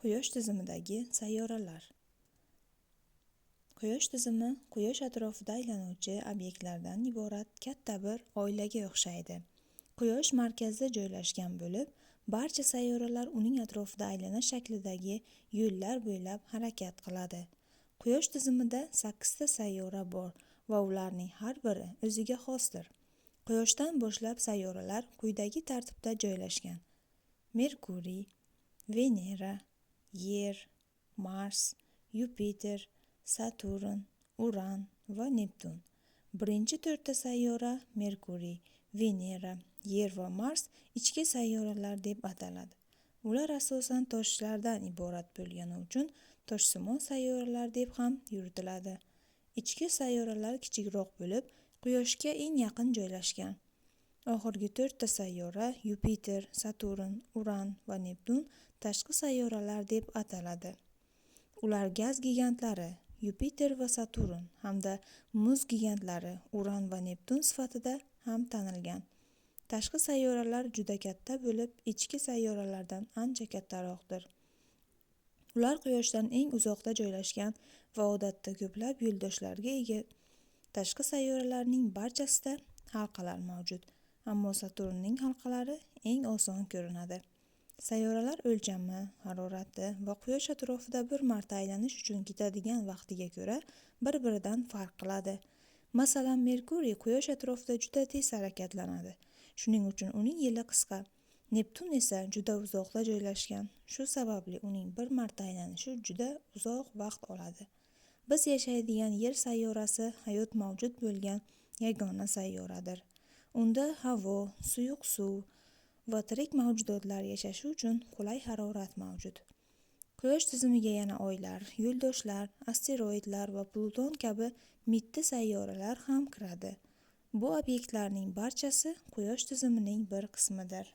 Quyosh tizimidagi sayyoralar. Quyosh tizimi Quyosh atrofida aylanuvchi obyektlardan iborat katta bir oilaga o'xshaydi. Quyosh markazda joylashgan bo'lib, barcha sayyoralar uning atrofida aylanish shaklidagi yo'llar bo'ylab harakat qiladi. Quyosh tizimida 8 ta sayyora bor va ularning har biri o'ziga xosdir. Quyoshdan boshlab sayyoralar quyidagi tartibda joylashgan: Merkuriy, Venera, Yer, Mars, Yupiter, Saturn, Uran va Neptun. Birinchi 4 ta sayyora Merkuriy, Venera, Yer va Mars ichki sayyoralar deb ataladi. Ular asosan toshlardan iborat bo'lgani uchun toshsimon sayyoralar deb ham yuritiladi. Ichki sayyoralar kichikroq bo'lib, Quyoshga eng yaqin joylashgan. Oxirgi 4 ta sayyora Yupiter, Saturn, Uran va Neptun tashqi sayyoralar deb ataladi. Ular gaz gigantlari Yupiter va Saturn hamda muz gigantlari Uran va Neptun sifatida ham tanilgan. Tashqi sayyoralar juda katta bo'lib, ichki sayyoralardan ancha kattaroqdir. Ular Quyoshdan eng uzoqda joylashgan va odatda ko'plab yo'ldoshlarga ega. Tashqi sayyoralarning barchasida halqalar mavjud, ammo Saturnning halqalari eng oson ko'rinadi. Sayyoralar o'lchami, harorati va Quyosh atrofida bir marta aylanish uchun ketadigan vaqtiga ko'ra bir-biridan farq qiladi. Masalan, Merkuriy Quyosh atrofida juda tez harakatlanadi. Shuning uchun uning yili qisqa. Neptun esa juda uzoqda joylashgan. Shu sababli uning bir marta aylanishi juda uzoq vaqt oladi. Biz yashaydigan Yer sayyorasi hayot mavjud bo'lgan yagona sayyoradir. Unda havo, suyuq suv va tirik mavjudotlar yashashi uchun qulay harorat mavjud. Quyosh tizimiga yana oylar, yo'ldoshlar, asteroidlar va Pluton kabi mitti sayyoralar ham kiradi. Bu obyektlarning barchasi Quyosh tizimining bir qismidir.